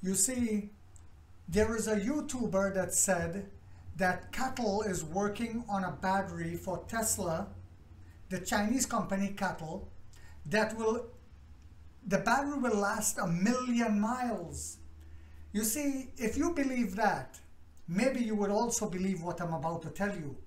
You see, there is a YouTuber that said that Cattle is working on a battery for Tesla, the Chinese company Cattle, that the battery will last 1,000,000 miles. You see, if you believe that, maybe you would also believe what I'm about to tell you.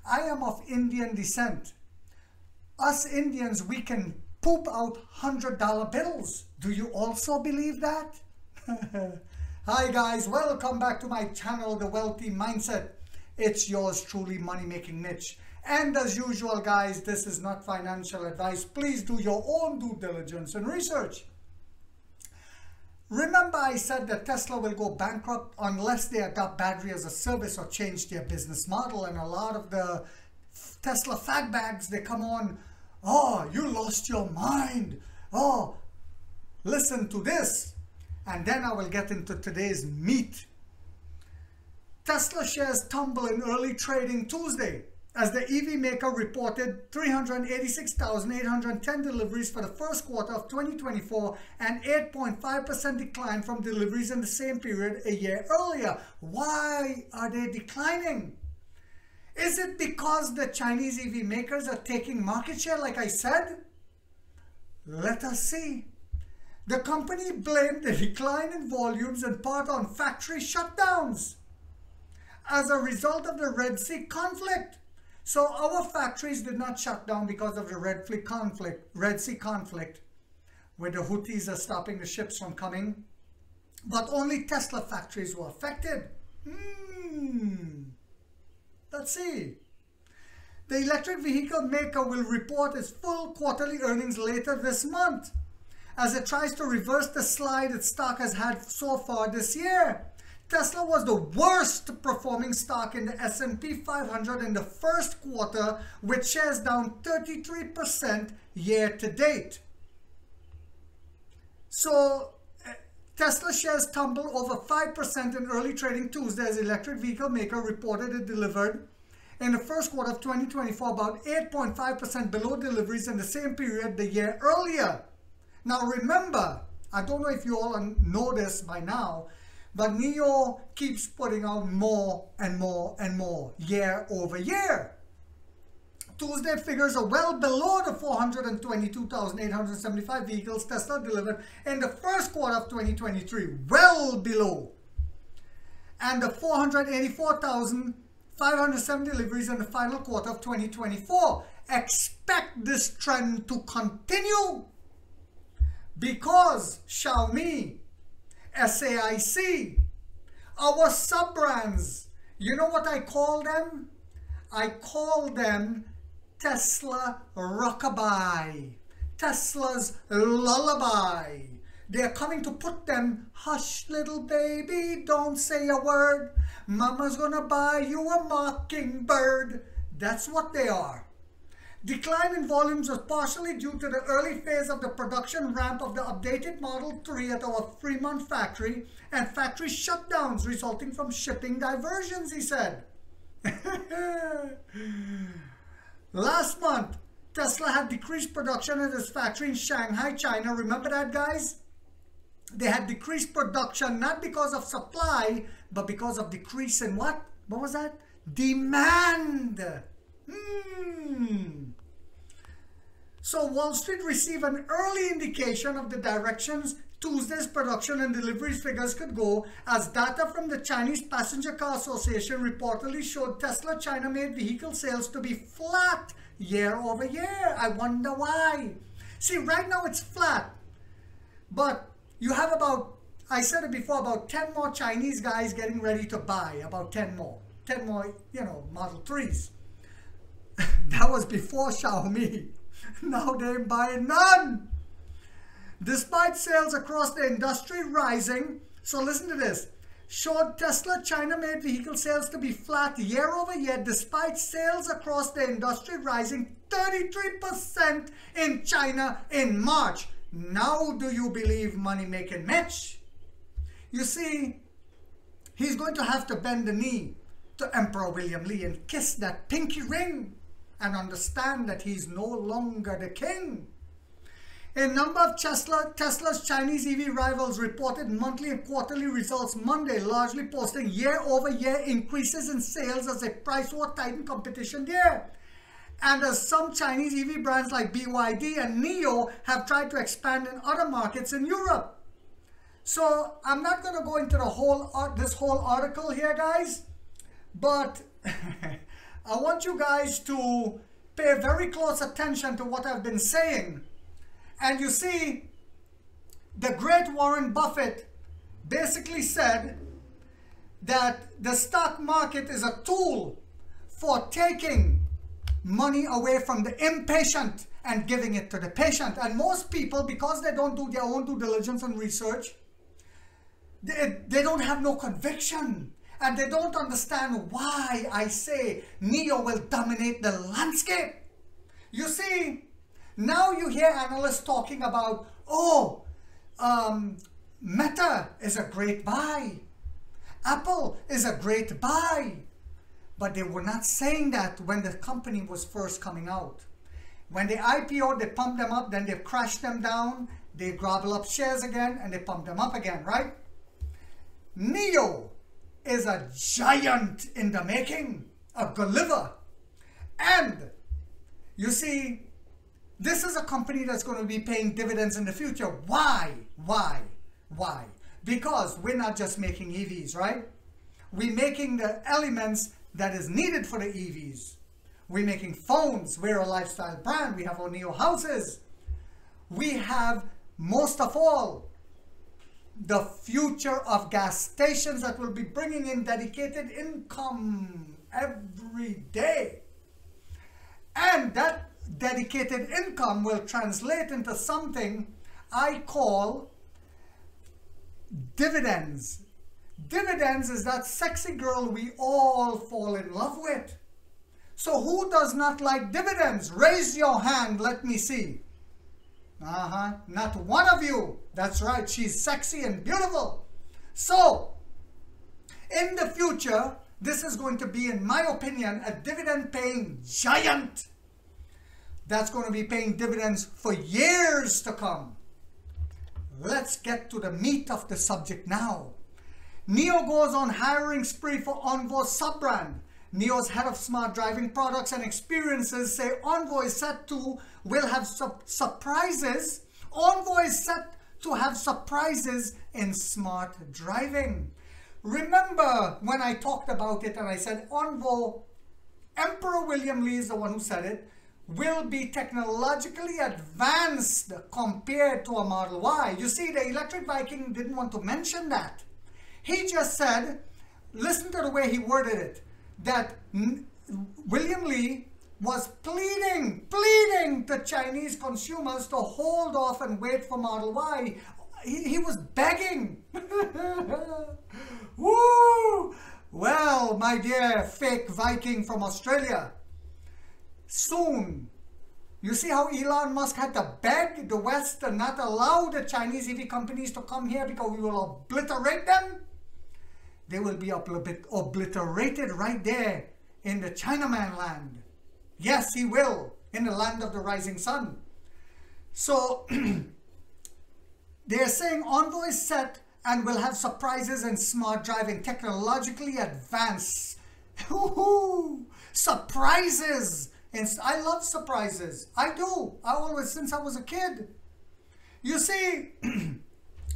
I am of Indian descent. Us Indians, we can poop out $100 bills. Do you also believe that? Hi guys, welcome back to my channel, The Wealthy Mindset. It's yours truly, Money Making Mitch. And as usual guys, this is not financial advice. Please do your own due diligence and research. Remember I said that Tesla will go bankrupt unless they adopt battery as a service or change their business model. And a lot of the Tesla fag bags, they come on, oh, you lost your mind. Oh, listen to this. And then I will get into today's meat. Tesla shares tumble in early trading Tuesday as the EV maker reported 386,810 deliveries for the first quarter of 2024, an 8.5% decline from deliveries in the same period a year earlier. Why are they declining? Is it because the Chinese EV makers are taking market share like I said? Let us see. The company blamed the decline in volumes in part on factory shutdowns as a result of the Red Sea conflict. So our factories did not shut down because of the Red Sea conflict, where the Houthis are stopping the ships from coming, but only Tesla factories were affected. Let's see. The electric vehicle maker will report its full quarterly earnings later this month, as it tries to reverse the slide its stock has had so far this year. Tesla was the worst performing stock in the S&P 500 in the first quarter, with shares down 33% year to date. So Tesla shares tumbled over 5% in early trading Tuesday as electric vehicle maker reported it delivered in the first quarter of 2024 about 8.5% below deliveries in the same period the year earlier. Now remember, I don't know if you all know this by now, but NIO keeps putting out more and more and more year over year. Tuesday figures are well below the 422,875 vehicles Tesla delivered in the first quarter of 2023, well below. And the 484,507 deliveries in the final quarter of 2024. Expect this trend to continue because Xiaomi, SAIC, our sub-brands, you know what I call them? I call them Tesla Rockabye, Tesla's Lullaby. They're coming to put them, hush little baby, don't say a word, mama's gonna buy you a mockingbird. That's what they are. Decline in volumes was partially due to the early phase of the production ramp of the updated Model 3 at our Fremont factory and factory shutdowns resulting from shipping diversions, he said. Last month, Tesla had decreased production at its factory in Shanghai, China. Remember that, guys? They had decreased production not because of supply, but because of decrease in what? What was that? Demand. So Wall Street received an early indication of the directions Tuesday's production and deliveries figures could go, as data from the Chinese Passenger Car Association reportedly showed Tesla China-made vehicle sales to be flat year over year. I wonder why. See, right now it's flat, but you have about, I said it before, about 10 more Chinese guys getting ready to buy, about 10 more, Model 3s. That was before Xiaomi. Now they're buying none. Despite sales across the industry rising, so listen to this, showed Tesla China-made vehicle sales to be flat year over year despite sales across the industry rising 33% in China in March. Now do you believe Money Making Mitch? You see, he's going to have to bend the knee to Emperor William Lee and kiss that pinky ring and understand that he's no longer the king. A number of Tesla's Chinese EV rivals reported monthly and quarterly results Monday, largely posting year-over-year increases in sales as a price war tightened competition there. And as some Chinese EV brands like BYD and NIO have tried to expand in other markets in Europe. So I'm not going to go into this whole article here, guys, but I want you guys to pay very close attention to what I've been saying. And you see, the great Warren Buffett basically said that the stock market is a tool for taking money away from the impatient and giving it to the patient. And most people, because they don't do their own due diligence and research, they don't have no conviction. And they don't understand why I say NIO will dominate the landscape. You see, now you hear analysts talking about, oh, Meta is a great buy. Apple is a great buy. But they were not saying that when the company was first coming out. When they IPO, they pump them up, then they crash them down, they gobble up shares again, and they pump them up again, right? NIO is a giant in the making, a Gulliver. And you see, this is a company that's going to be paying dividends in the future. Why? Because we're not just making EVs, right? We're making the elements that is needed for the EVs. We're making phones. We're a lifestyle brand. We have our NIO houses. We have, most of all, the future of gas stations that will be bringing in dedicated income every day. And that dedicated income will translate into something I call dividends. Dividends is that sexy girl we all fall in love with. So who does not like dividends? Raise your hand, let me see. Not one of you. That's right, she's sexy and beautiful. So, in the future, this is going to be, in my opinion, a dividend-paying giant that's going to be paying dividends for years to come. Let's get to the meat of the subject now. NIO goes on hiring spree for Envoy sub-brand. NIO's head of smart driving products and experiences say Envoy is set to will have surprises. Envoy is set to have surprises in smart driving. Remember when I talked about it and I said Envoy, Emperor William Lee is the one who said it, will be technologically advanced compared to a Model Y. You see, the Electric Viking didn't want to mention that. He just said, listen to the way he worded it, that William Lee was pleading to Chinese consumers to hold off and wait for Model Y. He was begging. Woo! Well, my dear fake Viking from Australia, soon, you see how Elon Musk had to beg the West to not allow the Chinese EV companies to come here because we will obliterate them? They will be obliterated right there in the Chinaman land. Yes, he will, in the land of the rising sun. So, they're saying Envoy is set and will have surprises in smart driving, technologically advanced. Surprises! And I love surprises. I do. I always, since I was a kid. You see,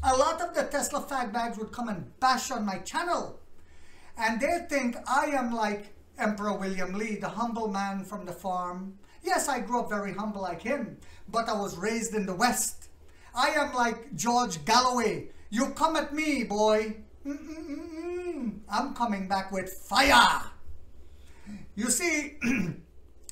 a lot of the Tesla fag bags would come and bash on my channel. And they think I am like Emperor William Lee, the humble man from the farm. Yes, I grew up very humble like him, but I was raised in the West. I am like George Galloway. You come at me, boy. I'm coming back with fire. You see,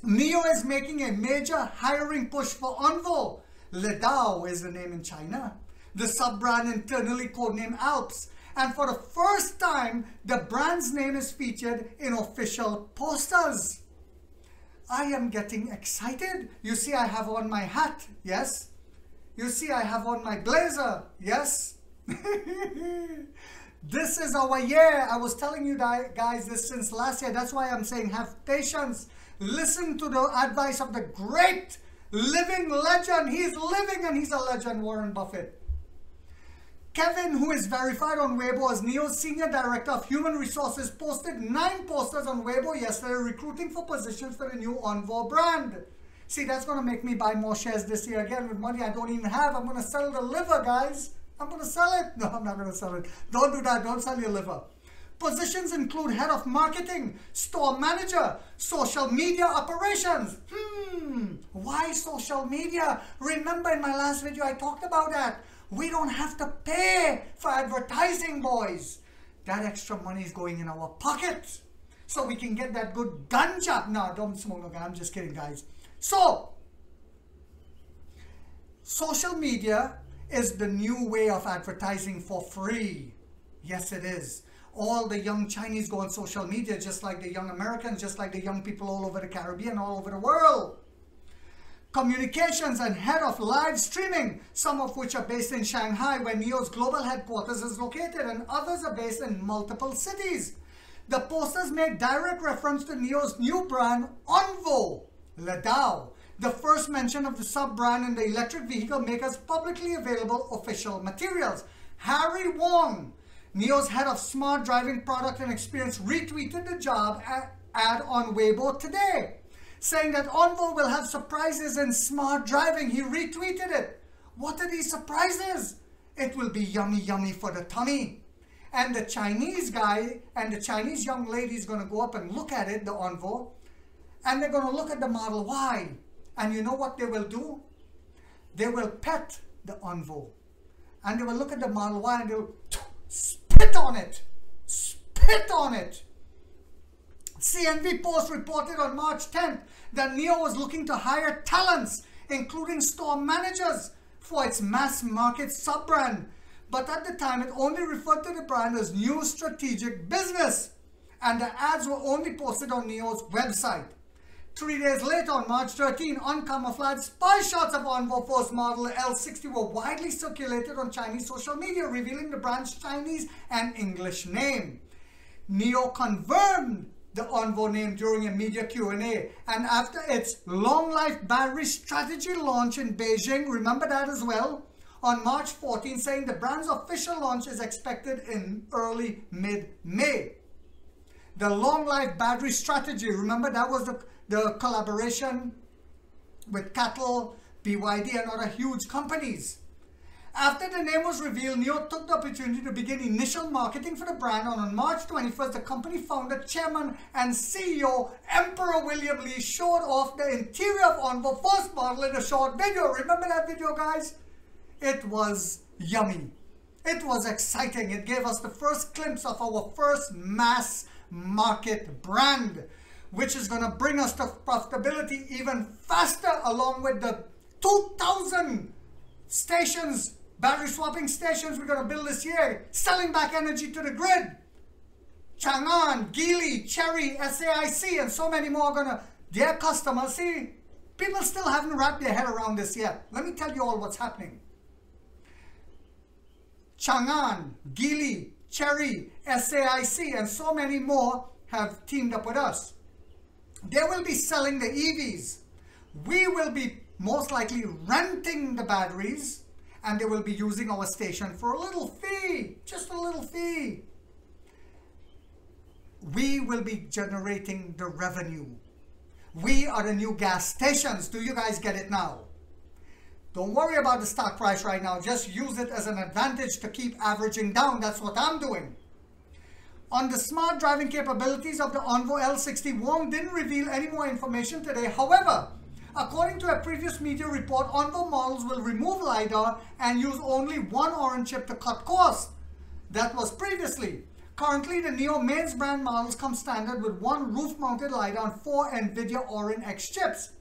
NIO is making a major hiring push for Envoy. Ledao is the name in China. The sub-brand internally codenamed Alps. And for the first time, the brand's name is featured in official posters. I am getting excited. You see, I have on my hat. Yes. You see, I have on my blazer. Yes. This is our year. I was telling you guys this since last year. That's why I'm saying have patience. Listen to the advice of the great Living legend. He's living and he's a legend, Warren Buffett. Kevin, who is verified on Weibo as NIO's Senior Director of Human Resources, posted 9 posters on Weibo yesterday recruiting for positions for the new Envo brand. See, that's going to make me buy more shares this year again with money I don't even have. I'm going to sell the liver, guys. I'm going to sell it. No, I'm not going to sell it. Don't do that. Don't sell your liver. Positions include Head of Marketing, Store Manager, Social Media Operations. Why social media? Remember in my last video I talked about that. We don't have to pay for advertising, boys. That extra money is going in our pocket. So we can get that good ganja. No, don't smoke no gun. I'm just kidding, guys. So, social media is the new way of advertising for free. Yes, it is. All the young Chinese go on social media just like the young Americans, just like the young people all over the Caribbean, all over the world. Communications and Head of Live Streaming, some of which are based in Shanghai where NIO's global headquarters is located, and others are based in multiple cities. The posters make direct reference to NIO's new brand, Envo, Ladao, the first mention of the sub-brand in the electric vehicle maker's publicly available official materials. Harry Wong, NIO's head of smart driving product and experience, retweeted the job ad on Weibo today, saying that Envo will have surprises in smart driving. He retweeted it. What are these surprises? It will be yummy, yummy for the tummy. And the Chinese guy and the Chinese young lady is going to go up and look at it, the Envo, and they're going to look at the Model Y. And you know what they will do? They will pet the Envo. And they will look at the Model Y and they'll spit on it. Spit on it. CNV Post reported on March 10th that NIO was looking to hire talents, including store managers, for its mass market sub-brand. But at the time, it only referred to the brand as New Strategic Business, and the ads were only posted on NIO's website. 3 days later, on March 13, uncamouflaged spy shots of Envo Force Model L60 were widely circulated on Chinese social media, revealing the brand's Chinese and English name. NIO confirmed the Envo name during a media Q&A, and after its long-life battery strategy launch in Beijing, remember that as well, on March 14, saying the brand's official launch is expected in early mid-May. The long-life battery strategy, remember that was the collaboration with Cattle, BYD and other huge companies. After the name was revealed, NIO took the opportunity to begin initial marketing for the brand, and on March 21st, the company founder, chairman and CEO, Emperor William Lee, showed off the interior of Envo first model in a short video. Remember that video, guys? It was yummy. It was exciting. It gave us the first glimpse of our first mass market brand, which is going to bring us to profitability even faster, along with the 2,000 stations, battery swapping stations we're going to build this year, selling back energy to the grid. Chang'an, Geely, Chery, SAIC, and so many more are going to, their customers, see, people still haven't wrapped their head around this yet. Let me tell you all what's happening. Chang'an, Geely, Chery, SAIC, and so many more have teamed up with us. They will be selling the EVs. We will be most likely renting the batteries, and they will be using our station for a little fee, just a little fee. We will be generating the revenue. We are the new gas stations. Do you guys get it now? Don't worry about the stock price right now. Just use it as an advantage to keep averaging down. That's what I'm doing. On the smart driving capabilities of the Envo L60, Wong didn't reveal any more information today. However, according to a previous media report, Envo models will remove LiDAR and use only one Orin chip to cut costs. That was previously. Currently, the NIO mains brand models come standard with one roof-mounted LiDAR and 4 NVIDIA Orin X chips.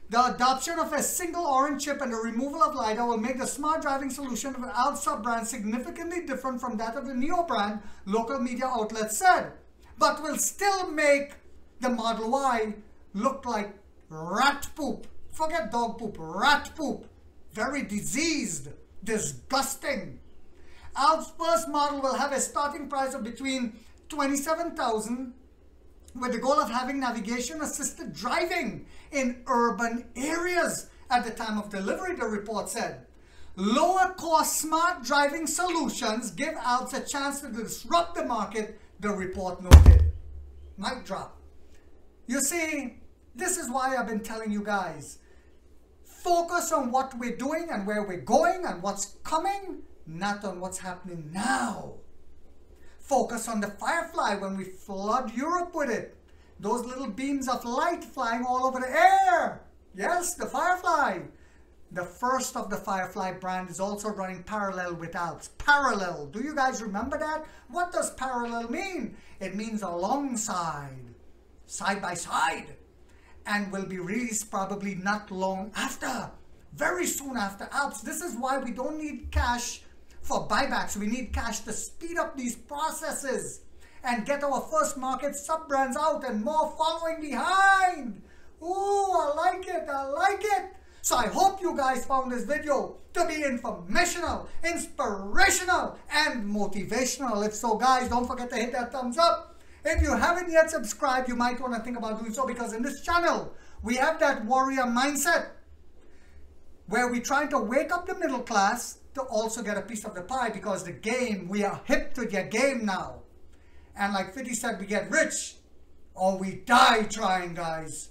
The adoption of a single Orin chip and the removal of LiDAR will make the smart driving solution of an Alpha brand significantly different from that of the NIO brand, local media outlets said, but will still make the Model Y look like rat poop. Forget dog poop, rat poop. Very diseased, disgusting. Alp's first model will have a starting price of between $27,000 with the goal of having navigation-assisted driving in urban areas at the time of delivery, the report said. Lower cost smart driving solutions give Alps a chance to disrupt the market, the report noted. Mic drop. You see, this is why I've been telling you guys, focus on what we're doing and where we're going and what's coming, not on what's happening now. Focus on the Firefly when we flood Europe with it. Those little beams of light flying all over the air. Yes, the Firefly. The first of the Firefly brand is also running parallel with Alps. Parallel. Do you guys remember that? What does parallel mean? It means alongside, side by side, and will be released probably not long after, very soon after Alps. This is why we don't need cash for buybacks. We need cash to speed up these processes and get our first market sub-brands out and more following behind. Ooh, I like it. I like it. So I hope you guys found this video to be informational, inspirational, and motivational. If so, guys, don't forget to hit that thumbs up. If you haven't yet subscribed, you might want to think about doing so, because in this channel, we have that warrior mindset where we're trying to wake up the middle class to also get a piece of the pie, because the game, we are hip to the game now. And like 50 said, we get rich or we die trying, guys.